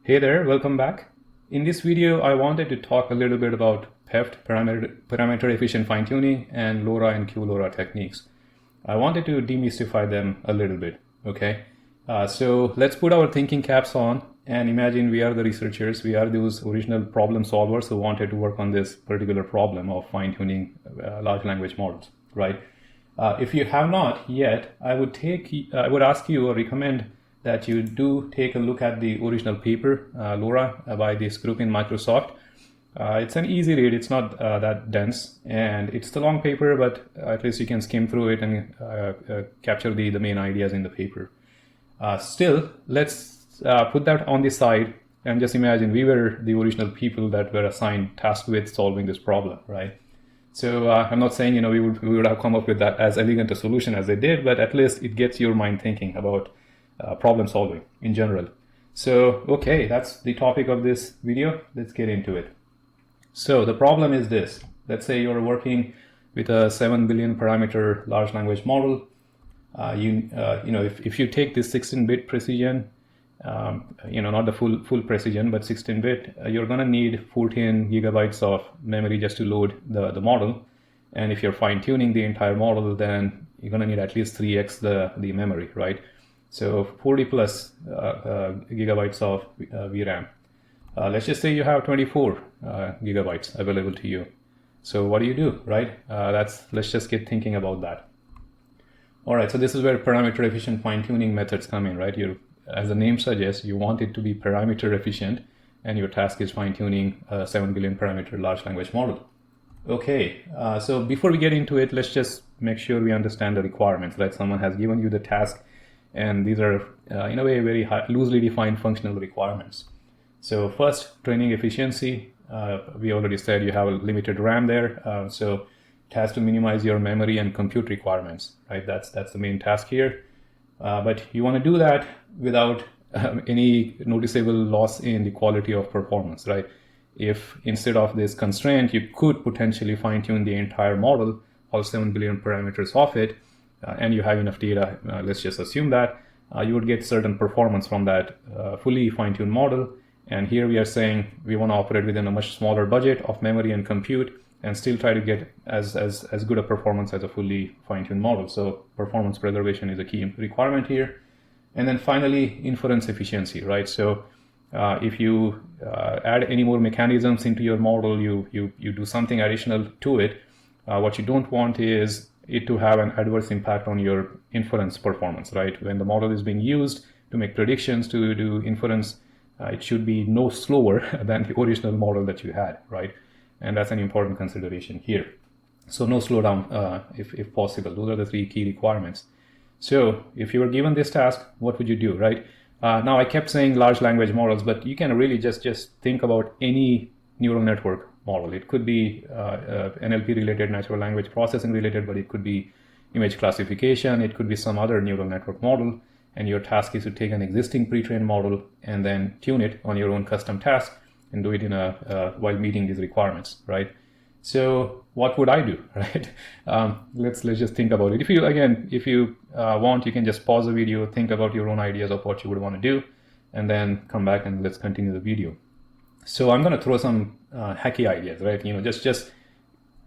Hey there, welcome back. In this video, I wanted to talk a little bit about PEFT, parameter efficient fine-tuning, and LoRA and QLoRA techniques. I wanted to demystify them a little bit, okay? So let's put our thinking caps on and imagine we are the researchers, we are those original problem solvers who wanted to work on this particular problem of fine-tuning large language models, right? If you have not yet, I would ask you or recommend that you do take a look at the original paper, LoRA, by this group in Microsoft. It's an easy read, it's not that dense, and it's the long paper, but at least you can skim through it and capture the main ideas in the paper. Still, let's put that on the side and just imagine we were the original people that were assigned tasked with solving this problem, right? So I'm not saying we would have come up with that as elegant a solution as they did, but at least it gets your mind thinking about problem solving in general. So okay, that's the topic of this video. Let's get into it. So the problem is this. Let's say you're working with a 7 billion parameter large language model. If you take this 16-bit precision, not the full precision, but 16-bit, you're gonna need 14 gigabytes of memory just to load the model. And if you're fine-tuning the entire model, then you're gonna need at least 3x the memory, right? So 40 plus gigabytes of VRAM. Let's just say you have 24 gigabytes available to you. So what do, right? Let's just get thinking about that. All right, so this is where parameter efficient fine-tuning methods come in, right? As the name suggests, you want it to be parameter efficient, and your task is fine-tuning a 7 billion parameter large language model. Okay, so before we get into it, let's just make sure we understand the requirements, right? Someone has given you the task, and these are, in a way, very loosely defined functional requirements. So first, training efficiency. We already said you have a limited RAM there, so it has to minimize your memory and compute requirements, right? That's the main task here. But you want to do that without any noticeable loss in the quality of performance, right? If instead of this constraint, you could potentially fine-tune the entire model, all 7 billion parameters of it, and you have enough data, let's just assume that, you would get certain performance from that fully fine-tuned model. And here we are saying we want to operate within a much smaller budget of memory and compute and still try to get as good a performance as a fully fine-tuned model. So performance preservation is a key requirement here. And then finally, inference efficiency, right? So if you add any more mechanisms into your model, you do something additional to it, what you don't want is it to have an adverse impact on your inference performance, right? When the model is being used to make predictions, to do inference, it should be no slower than the original model that you had, right? And that's an important consideration here. So no slowdown if possible. Those are the three key requirements. So if you were given this task, what would you do, right? Now I kept saying large language models, but you can really just think about any neural network model. It could be NLP related, natural language processing related, but it could be image classification. It could be some other neural network model. And your task is to take an existing pre-trained model and then tune it on your own custom task and do it while meeting these requirements, right? So what would I do, right? Let's just think about it. If you want, you can just pause the video, think about your own ideas of what you would want to do, and then come back and let's continue the video. So I'm going to throw some hacky ideas, right? Just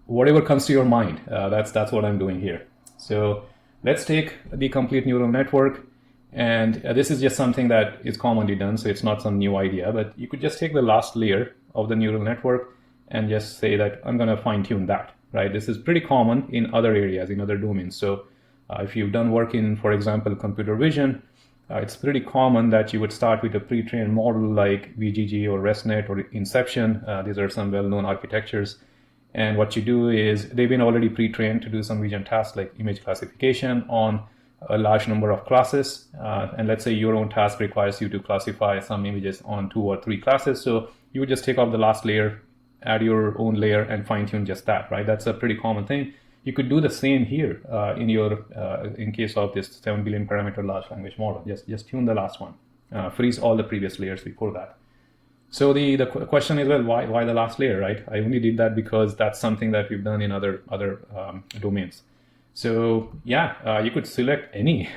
whatever comes to your mind. That's what I'm doing here. So let's take the complete neural network. And this is just something that is commonly done, so it's not some new idea, but you could just take the last layer of the neural network and just say that I'm going to fine-tune that, right? This is pretty common in other areas, in other domains. So if you've done work in, for example, computer vision, it's pretty common that you would start with a pre-trained model like VGG or ResNet or Inception. These are some well-known architectures. And what you do is they've been already pre-trained to do some vision tasks like image classification on a large number of classes, and let's say your own task requires you to classify some images on 2 or 3 classes. So you would just take off the last layer, add your own layer, and fine-tune just that, right? That's a pretty common thing. You could do the same here in case of this 7 billion parameter large language model. Just tune the last one, freeze all the previous layers before that. So the question is, well, why the last layer, right? I only did that because that's something that we've done in other domains. So yeah, you could select any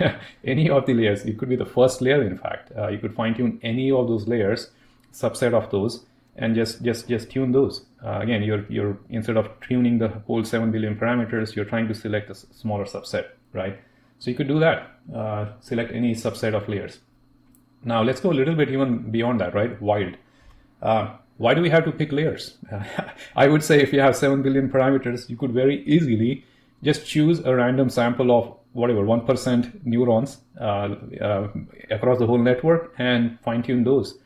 of the layers. It could be the first layer, in fact. You could fine-tune any of those layers subset of those and just tune those. Again, you're instead of tuning the whole 7 billion parameters, you're trying to select a smaller subset, right? So you could do that, select any subset of layers. Now let's go a little bit even beyond that, right? Wild. Why do we have to pick layers? I would say if you have 7 billion parameters, you could very easily just choose a random sample of whatever 1% neurons across the whole network and fine tune those.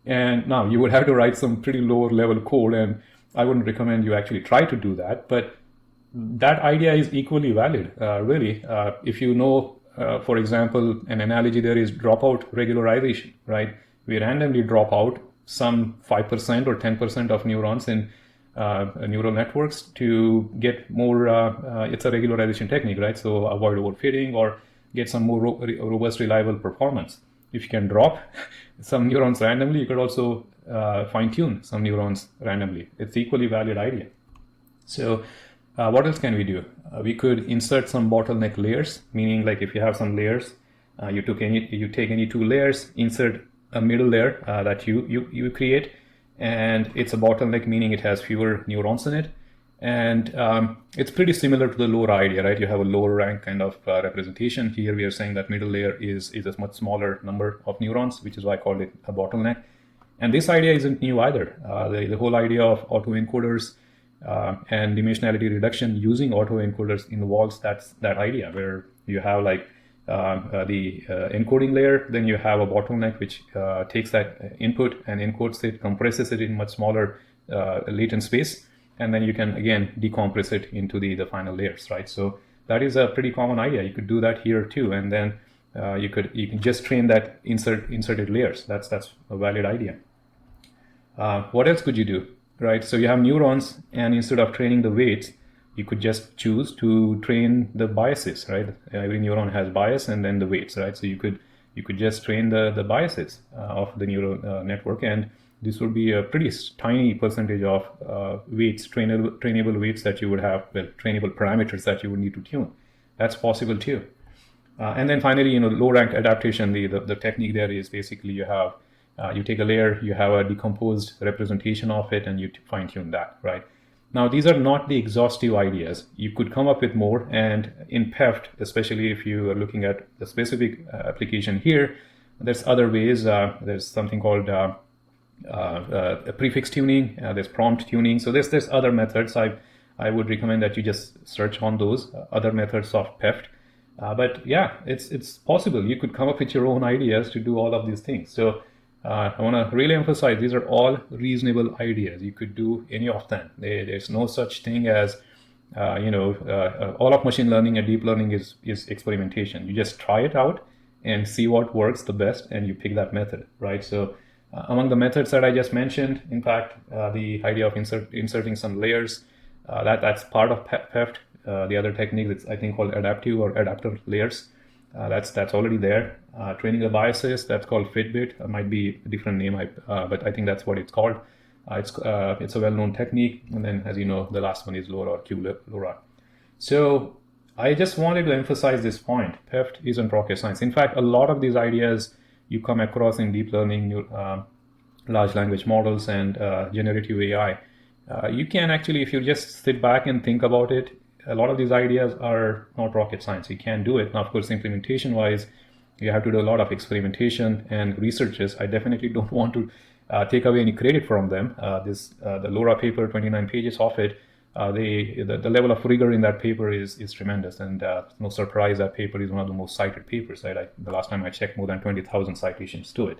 And now you would have to write some pretty lower level code, and I wouldn't recommend you actually try to do that, but that idea is equally valid, really. If you know, for example, an analogy there is dropout regularization, right? We randomly drop out some 5% or 10% of neurons in neural networks to get more, it's a regularization technique, right? So avoid overfitting or get some more robust, reliable performance. If you can drop some neurons randomly, you could also fine tune some neurons randomly. It's equally valid idea. So what else can we do? We could insert some bottleneck layers, meaning like if you have some layers, you take any two layers, insert a middle layer that you create, and it's a bottleneck, meaning it has fewer neurons in it. And it's pretty similar to the LoRA idea, right? You have a lower rank kind of representation. Here we are saying that middle layer is a much smaller number of neurons, which is why I called it a bottleneck. And this idea isn't new either. The whole idea of autoencoders and dimensionality reduction using autoencoders involves that idea, where you have like the encoding layer, then you have a bottleneck which takes that input and encodes it, compresses it in much smaller latent space, and then you can again decompress it into the final layers, right? So that is a pretty common idea. You could do that here too, and then you can just train that inserted layers. That's a valid idea. What else could you do, right? So you have neurons, and instead of training the weights, you could just choose to train the biases, right? Every neuron has bias and then the weights, right? So you could just train the biases of the neural network, and this would be a pretty tiny percentage of weights, trainable weights that you would have, well, trainable parameters that you would need to tune. That's possible too. And then finally, low rank adaptation, the technique there is basically you take a layer, you have a decomposed representation of it, and you fine tune that, right? Now, these are not the exhaustive ideas. You could come up with more, and in PEFT, especially if you are looking at the specific application here, there's other ways. There's something called prefix tuning, there's prompt tuning. So there's other methods. I would recommend that you just search on those other methods of PEFT. But yeah, it's possible. You could come up with your own ideas to do all of these things. So I want to really emphasize, these are all reasonable ideas. You could do any of them. There's no such thing as, all of machine learning and deep learning is experimentation. You just try it out and see what works the best, and you pick that method, right? So among the methods that I just mentioned, in fact, the idea of inserting some layers, that's part of PEFT. The other technique that's, I think, called adaptive or adapter layers. That's already there. Training the biases, that's called Fitbit. Might be a different name, but I think that's what it's called. It's a well-known technique. And then, as you know, the last one is LoRA or QLoRA. So I just wanted to emphasize this point. PEFT isn't rocket science. In fact, a lot of these ideas you come across in deep learning, large language models, and generative AI. You can actually, if you just sit back and think about it, a lot of these ideas are not rocket science. You can do it. Now, of course, implementation wise, you have to do a lot of experimentation and researches. I definitely don't want to take away any credit from them. The LoRA paper, 29 pages of it, the level of rigor in that paper is tremendous, and no surprise that paper is one of the most cited papers, right? The last time I checked, more than 20,000 citations to it.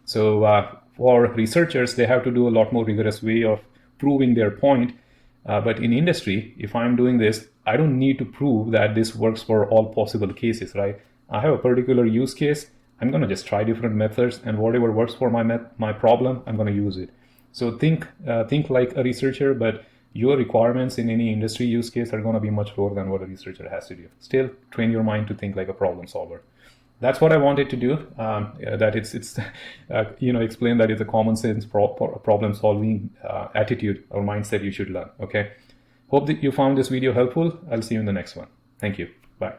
So for researchers, they have to do a lot more rigorous way of proving their point. But in industry, if I'm doing this, I don't need to prove that this works for all possible cases, right? I have a particular use case. I'm going to just try different methods, and whatever works for my problem, I'm going to use it. So think like a researcher, but your requirements in any industry use case are going to be much lower than what a researcher has to do. Still, train your mind to think like a problem solver. That's what I wanted to do. That it's explain that it's a common sense problem solving attitude or mindset you should learn. Okay. Hope that you found this video helpful. I'll see you in the next one. Thank you. Bye.